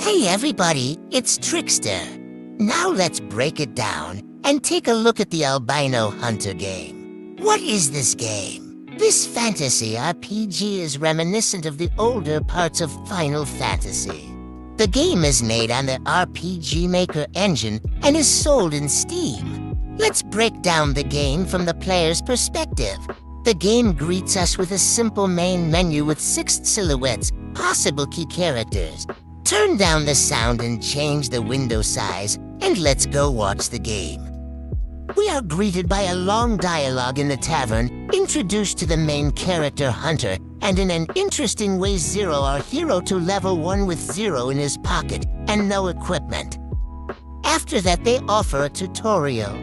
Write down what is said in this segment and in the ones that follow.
Hey everybody, it's Trickster. Now let's break it down and take a look at the Albino Hunter game. What is this game? This fantasy RPG is reminiscent of the older parts of Final Fantasy. The game is made on the RPG Maker engine and is sold in Steam. Let's break down the game from the player's perspective. The game greets us with a simple main menu with 6 silhouettes, possible key characters. Turn down the sound and change the window size, and let's go watch the game. We are greeted by a long dialogue in the tavern, introduced to the main character Hunter, and in an interesting way zero our hero to level 1 with 0 in his pocket and no equipment. After that they offer a tutorial.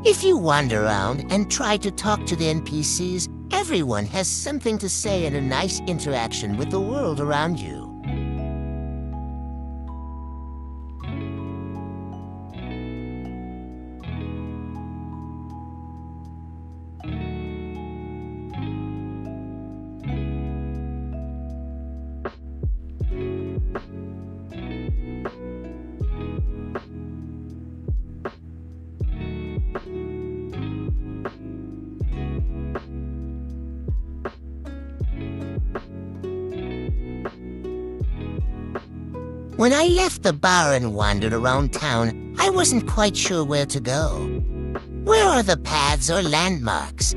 If you wander around and try to talk to the NPCs, everyone has something to say and a nice interaction with the world around you. When I left the bar and wandered around town, I wasn't quite sure where to go. Where are the paths or landmarks?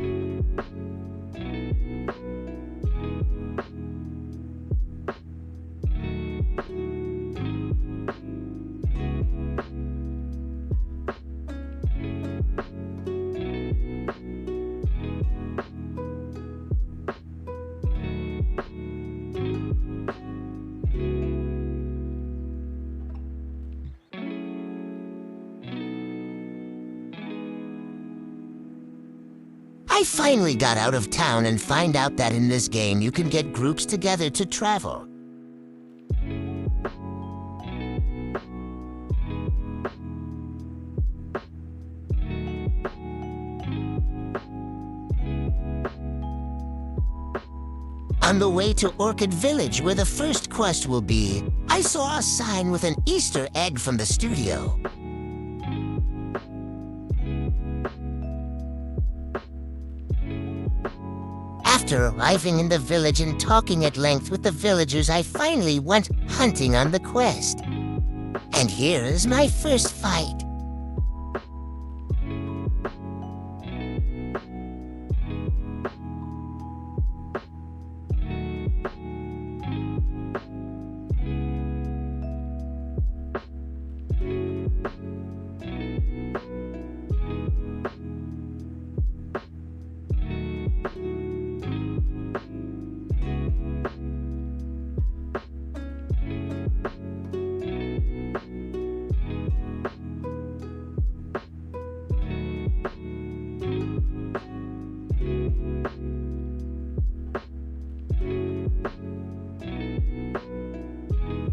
I finally got out of town and find out that in this game you can get groups together to travel. On the way to Orchid Village, where the first quest will be, I saw a sign with an Easter egg from the studio. After arriving in the village and talking at length with the villagers, I finally went hunting on the quest. And here is my first fight.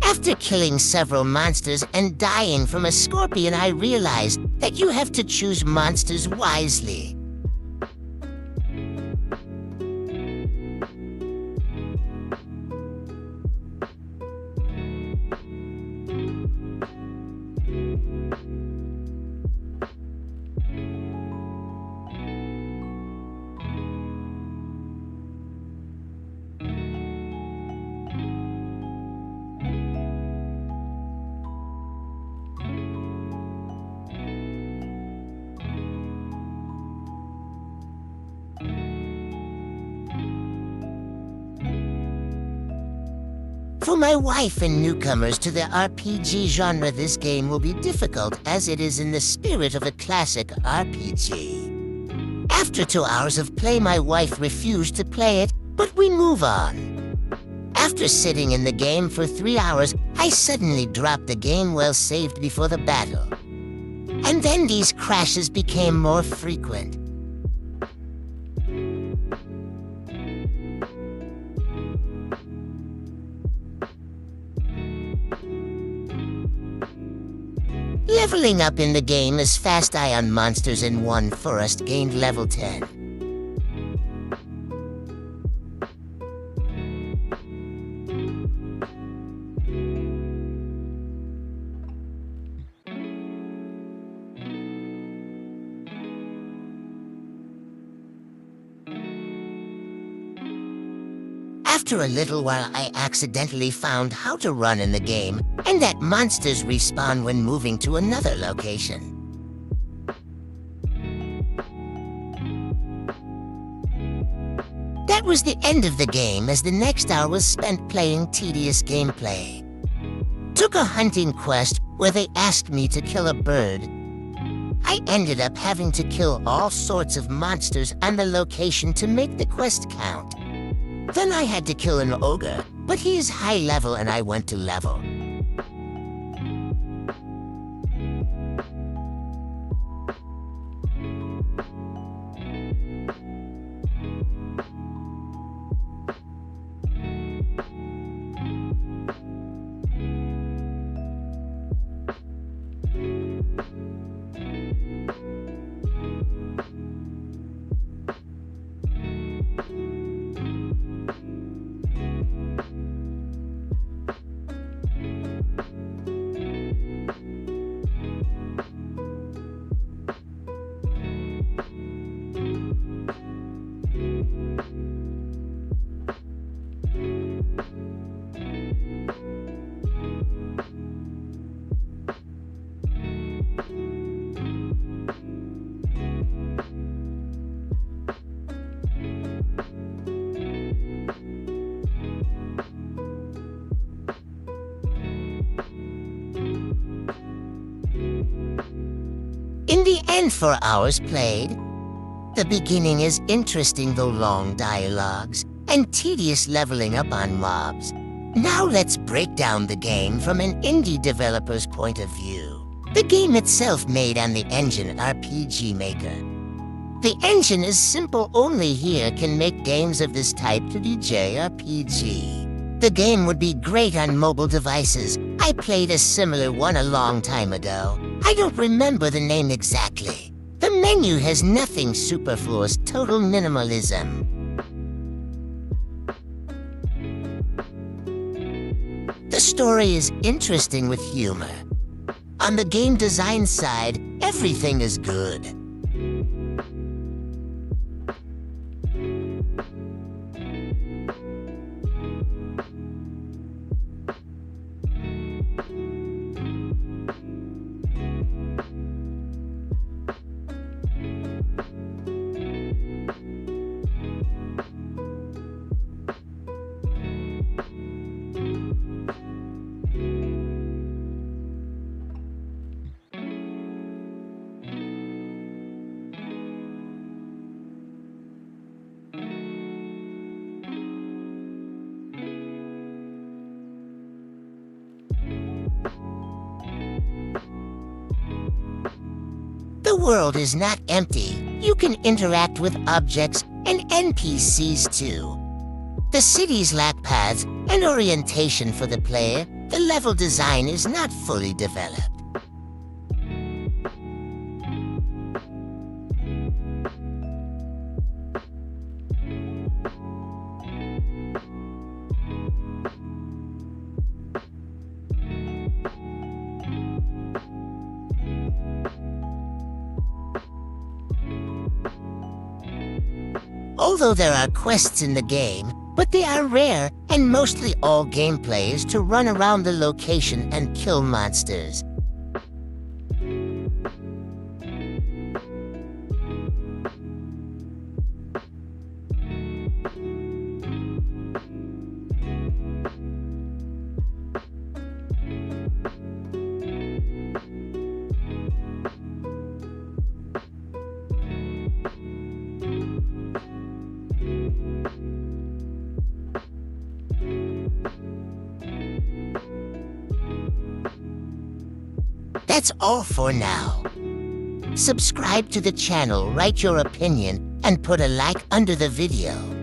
After killing several monsters and dying from a scorpion, I realized that you have to choose monsters wisely. For my wife and newcomers to the RPG genre, this game will be difficult as it is in the spirit of a classic RPG. After 2 hours of play, my wife refused to play it, but we move on. After sitting in the game for 3 hours, I suddenly dropped the game well saved before the battle. And then these crashes became more frequent. Leveling up in the game is fast. I on monsters in one forest gained level 10. After a little while, I accidentally found how to run in the game, and that monsters respawn when moving to another location. That was the end of the game, as the next hour was spent playing tedious gameplay. Took a hunting quest where they asked me to kill a bird. I ended up having to kill all sorts of monsters on the location to make the quest count. Then I had to kill an ogre, but he is high level and I went to level. In the end, 4 hours played. The beginning is interesting, though long dialogues and tedious leveling up on mobs. Now let's break down the game from an indie developer's point of view. The game itself made on the engine RPG Maker. The engine is simple, only here can make games of this type to be JRPG. The game would be great on mobile devices. I played a similar one a long time ago. I don't remember the name exactly. The menu has nothing superfluous, total minimalism. The story is interesting with humor. On the game design side, everything is good. The world is not empty. You can interact with objects and NPCs too. The cities lack paths and orientation for the player. The level design is not fully developed. Although there are quests in the game, but they are rare, and mostly all gameplay is to run around the location and kill monsters. That's all for now. Subscribe to the channel, write your opinion, and put a like under the video.